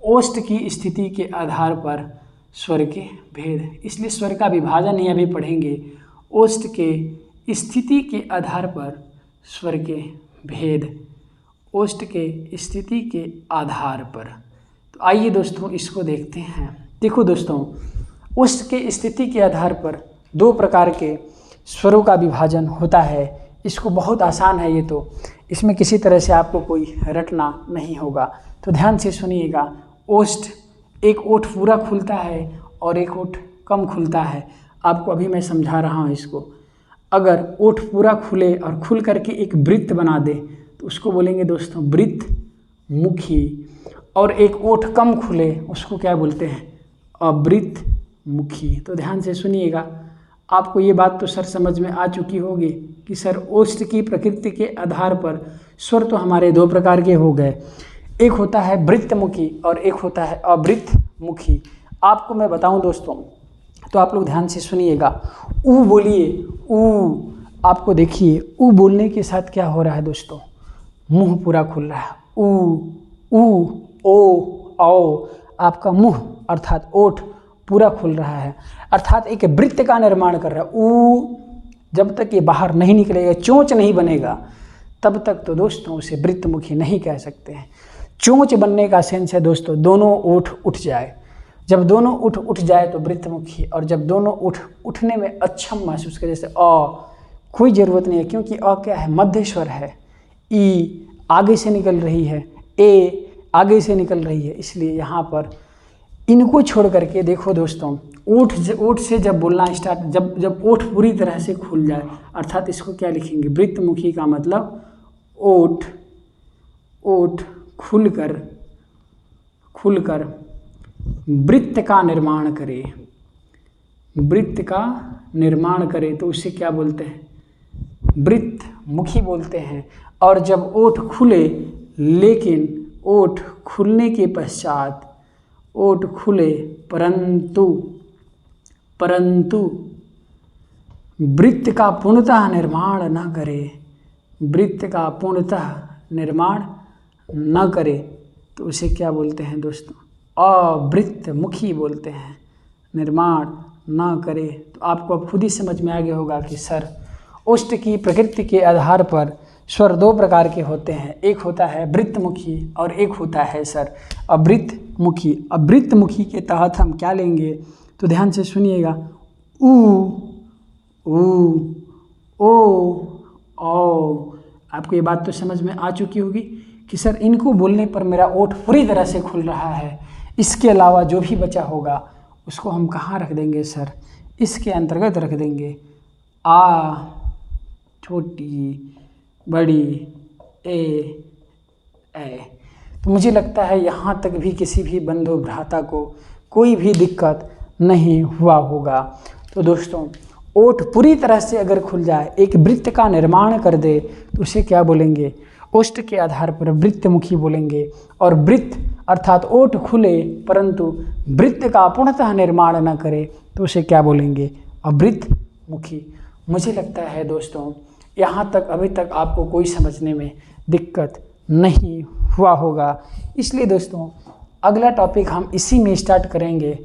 ओष्ठ की स्थिति के आधार पर स्वर के भेद। इसलिए स्वर का विभाजन ही अभी पढ़ेंगे, ओष्ठ के स्थिति के आधार पर स्वर के भेद, ओष्ठ के स्थिति के आधार पर। तो आइए दोस्तों इसको देखते हैं। देखो दोस्तों, ओष्ठ के स्थिति के आधार पर दो प्रकार के स्वरों का विभाजन होता है। इसको बहुत आसान है ये, तो इसमें किसी तरह से आपको कोई रटना नहीं होगा। तो ध्यान से सुनिएगा। ओष्ठ, एक ओठ पूरा खुलता है और एक ओठ कम खुलता है। आपको अभी मैं समझा रहा हूँ इसको। अगर ओठ पूरा खुले और खुल करके एक वृत्त बना दे तो उसको बोलेंगे दोस्तों वृत्त मुखी, और एक ओठ कम खुले उसको क्या बोलते हैं, अवृत्त मुखी। तो ध्यान से सुनिएगा। आपको ये बात तो सर समझ में आ चुकी होगी कि सर ओष्ठ की प्रकृति के आधार पर स्वर तो हमारे दो प्रकार के हो गए, एक होता है वृत्तमुखी और एक होता है अवृत्तमुखी। आपको मैं बताऊं दोस्तों, तो आप लोग ध्यान से सुनिएगा। ऊ बोलिए, ऊ। आपको देखिए ऊ बोलने के साथ क्या हो रहा है दोस्तों, मुंह पूरा खुल रहा है। ऊ, ऊ, ओ, औ। आपका मुंह अर्थात ओठ पूरा खुल रहा है, अर्थात एक वृत्त का निर्माण कर रहा है। ऊ जब तक ये बाहर नहीं निकलेगा, चोंच नहीं बनेगा, तब तक तो दोस्तों उसे वृत्तमुखी नहीं कह सकते हैं। चोंच बनने का सेंस है दोस्तों दोनों ओठ उठ जाए। जब दोनों ओठ उठ जाए तो वृत्तमुखी, और जब दोनों ओठ उठने में अक्षम महसूस करे, जैसे अ, कोई ज़रूरत नहीं है, क्योंकि अ क्या है, मध्य स्वर है। ई आगे से निकल रही है, ए आगे से निकल रही है, इसलिए यहाँ पर इनको छोड़ करके देखो दोस्तों, ओठ से जब बोलना स्टार्ट, जब ओठ पूरी तरह से खुल जाए, अर्थात इसको क्या लिखेंगे, वृत्तमुखी का मतलब ओठ खुलकर वृत्त का निर्माण करे, वृत्त का निर्माण करे, तो उसे क्या बोलते हैं, वृत्तमुखी बोलते हैं। और जब ओठ खुले, लेकिन ओठ खुलने के पश्चात, ओठ खुले परंतु वृत्त का पूर्णतः निर्माण न करे, वृत्त का पूर्णतः निर्माण न करे, तो उसे क्या बोलते हैं दोस्तों, अवृत्तमुखी बोलते हैं। निर्माण न करे, तो आपको अब खुद ही समझ में आ गया होगा कि सर ओष्ठ की प्रकृति के आधार पर स्वर दो प्रकार के होते हैं, एक होता है वृत्तमुखी और एक होता है सर अवृत्तमुखी। अवृत्तमुखी के तहत हम क्या लेंगे, तो ध्यान से सुनिएगा। ऊ, ओ, औ। आपको ये बात तो समझ में आ चुकी होगी कि सर इनको बोलने पर मेरा ओठ पूरी तरह से खुल रहा है। इसके अलावा जो भी बचा होगा उसको हम कहाँ रख देंगे सर, इसके अंतर्गत रख देंगे। आ, छोटी, बड़ी, ए। तो मुझे लगता है यहाँ तक भी किसी भी बंधु भ्राता को कोई भी दिक्कत नहीं हुआ होगा। तो दोस्तों ओठ पूरी तरह से अगर खुल जाए, एक वृत्त का निर्माण कर दे, तो उसे क्या बोलेंगे, ओष्ठ के आधार पर वृत्तमुखी बोलेंगे। और वृत्त अर्थात ओठ खुले परंतु वृत्त का पूर्णतः निर्माण न करे, तो उसे क्या बोलेंगे, अवृत्तमुखी। मुझे लगता है दोस्तों यहाँ तक अभी तक आपको कोई समझने में दिक्कत नहीं हुआ होगा। इसलिए दोस्तों अगला टॉपिक हम इसी में स्टार्ट करेंगे।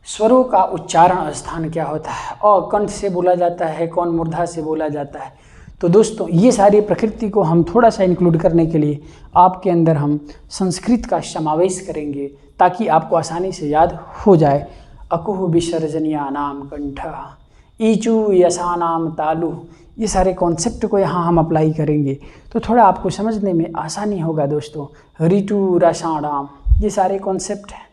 स्वरों का उच्चारण स्थान क्या होता है, और कंठ से बोला जाता है, कौन मूर्धा से बोला जाता है। तो दोस्तों ये सारी प्रकृति को हम थोड़ा सा इंक्लूड करने के लिए आपके अंदर हम संस्कृत का समावेश करेंगे, ताकि आपको आसानी से याद हो जाए। अकुह विसर्जनिया नाम कंठ, ईचू यशानाम तालु, ये सारे कॉन्सेप्ट को यहाँ हम अप्लाई करेंगे, तो थोड़ा आपको समझने में आसानी होगा दोस्तों। ऋतु रसाणाम, ये सारे कॉन्सेप्ट हैं,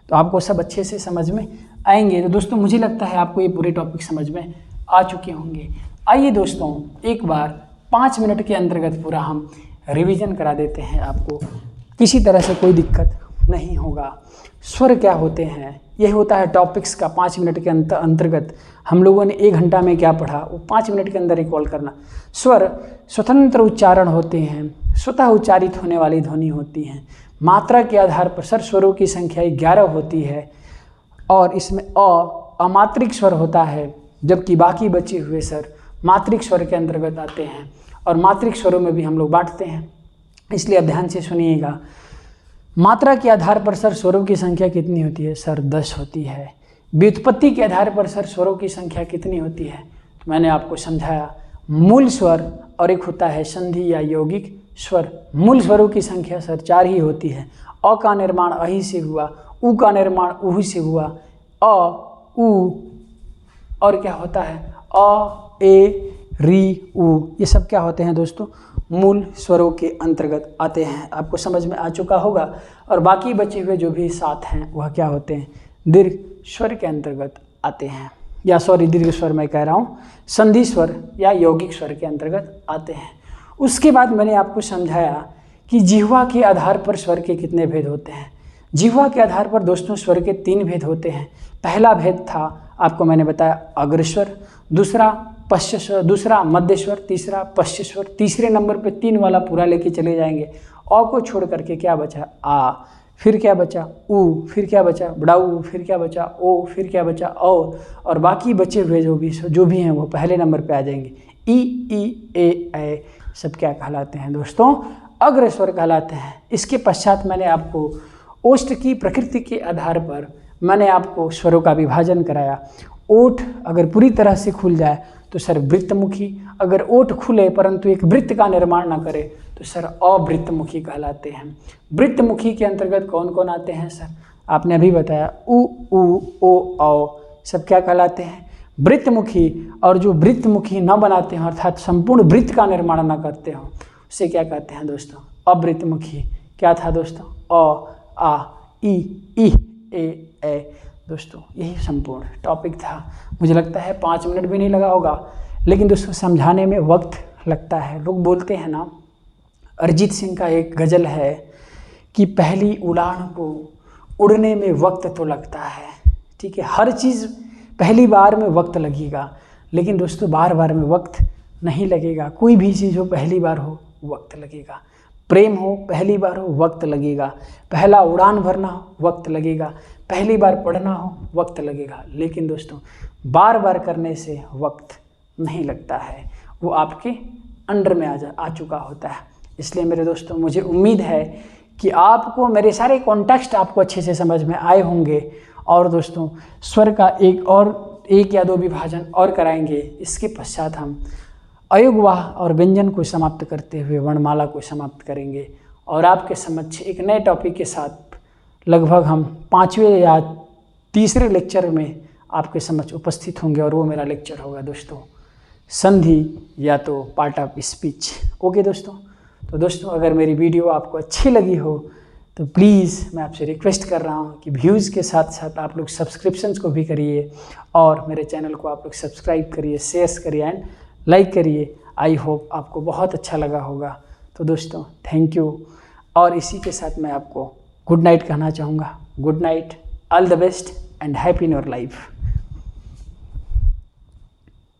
तो आपको सब अच्छे से समझ में आएंगे। तो दोस्तों मुझे लगता है आपको ये पूरे टॉपिक समझ में आ चुके होंगे। आइए दोस्तों एक बार 5 मिनट के अंतर्गत पूरा हम रिवीजन करा देते हैं, आपको किसी तरह से कोई दिक्कत नहीं होगा। स्वर क्या होते हैं, यह होता है टॉपिक्स का 5 मिनट के अंतर्गत हम लोगों ने 1 घंटा में क्या पढ़ा वो 5 मिनट के अंदर रिकॉल करना। स्वर स्वतंत्र उच्चारण होते हैं, स्वतः उच्चारित होने वाली ध्वनि होती हैं। मात्रा के आधार पर सर स्वरों की संख्या 11 होती है, और इसमें अमात्रिक स्वर होता है, जबकि बाकी बचे हुए स्वर मात्रिक स्वर के अंतर्गत आते हैं, और मात्रिक स्वरों में भी हम लोग बांटते हैं। इसलिए अब ध्यान से सुनिएगा। मात्रा के आधार पर सर स्वरों की संख्या कितनी होती है सर, 10 होती है। व्युत्पत्ति के आधार पर सर स्वरों की संख्या कितनी होती है? तो मैंने आपको समझाया मूल स्वर और एक होता है संधि या यौगिक स्वर। मूल स्वरों की संख्या सर 4 ही होती है। अ का निर्माण अही से हुआ, उ का निर्माण उही से हुआ, अ उ और क्या होता है अ ए री उ, ये सब क्या होते हैं दोस्तों? मूल स्वरों के अंतर्गत आते हैं। आपको समझ में आ चुका होगा। और बाकी बचे हुए जो भी 7 हैं वह क्या होते हैं? दीर्घ स्वर के अंतर्गत आते हैं, या सॉरी दीर्घ स्वर मैं कह रहा हूँ, संधि स्वर या यौगिक स्वर के अंतर्गत आते हैं। उसके बाद मैंने आपको समझाया कि जिह्वा के आधार पर स्वर के कितने भेद होते हैं। जिह्वा के आधार पर दोस्तों स्वर के 3 भेद होते हैं। पहला भेद था आपको मैंने बताया अग्रस्वर, दूसरा पश्च स्वर, दूसरा मध्य स्वर, तीसरा पश्च स्वर। तीसरे नंबर पे 3 वाला पूरा लेके चले जाएंगे। अ को छोड़ करके क्या बचा? आ, फिर क्या बचा? उ, फिर क्या बचा? बड़ा उ, फिर क्या बचा? ओ, फिर क्या बचा? औ, और बाकी बचे हुए जो भी हैं वो पहले नंबर पे आ जाएंगे। ई ए सब क्या कहलाते हैं दोस्तों? अग्र स्वर कहलाते हैं। इसके पश्चात मैंने आपको ओष्ठ की प्रकृति के आधार पर मैंने आपको स्वरों का विभाजन कराया। ओठ अगर पूरी तरह से खुल जाए तो सर वृत्तमुखी, अगर ओठ खुले परंतु एक वृत्त का निर्माण ना करे तो सर अवृत्तमुखी कहलाते हैं। वृत्तमुखी के अंतर्गत कौन कौन आते हैं सर? आपने अभी बताया उ ओ औ, सब क्या कहलाते हैं? वृत्तमुखी। और जो वृत्तमुखी न बनाते हैं अर्थात संपूर्ण वृत्त का निर्माण न करते हो उसे क्या कहते हैं दोस्तों? अवृत्तमुखी। क्या था दोस्तों? अ आ ई ए दोस्तों, यही संपूर्ण टॉपिक था। मुझे लगता है 5 मिनट भी नहीं लगा होगा, लेकिन दोस्तों समझाने में वक्त लगता है। लोग बोलते हैं ना, अरिजीत सिंह का एक गज़ल है कि पहली उड़ान को उड़ने में वक्त तो लगता है। ठीक है, हर चीज़ पहली बार में वक्त लगेगा, लेकिन दोस्तों बार बार में वक्त नहीं लगेगा। कोई भी चीज़ हो पहली बार हो वक्त लगेगा। प्रेम हो पहली बार हो वक्त लगेगा, पहला उड़ान भरना हो वक्त लगेगा, पहली बार पढ़ना हो वक्त लगेगा, लेकिन दोस्तों बार बार करने से वक्त नहीं लगता है, वो आपके अंडर में आ चुका होता है। इसलिए मेरे दोस्तों मुझे उम्मीद है कि आपको मेरे सारे कॉन्टेक्स्ट आपको अच्छे से समझ में आए होंगे। और दोस्तों स्वर का एक या दो विभाजन और कराएंगे। इसके पश्चात हम अयुग्वाह और व्यंजन को समाप्त करते हुए वर्णमाला को समाप्त करेंगे और आपके समक्ष एक नए टॉपिक के साथ लगभग हम 5वें या तीसरे लेक्चर में आपके समक्ष उपस्थित होंगे। और वो मेरा लेक्चर होगा दोस्तों संधि या तो पार्ट ऑफ स्पीच। ओके दोस्तों, तो दोस्तों अगर मेरी वीडियो आपको अच्छी लगी हो तो प्लीज़ मैं आपसे रिक्वेस्ट कर रहा हूँ कि व्यूज़ के साथ साथ आप लोग सब्सक्रिप्शंस को भी करिए और मेरे चैनल को आप लोग सब्सक्राइब करिए, शेयर करिए एंड लाइक करिए। आई होप आपको बहुत अच्छा लगा होगा। तो दोस्तों थैंक यू। और इसी के साथ मैं आपको गुड नाइट कहना चाहूँगा। Good night, all the best and happy in your life.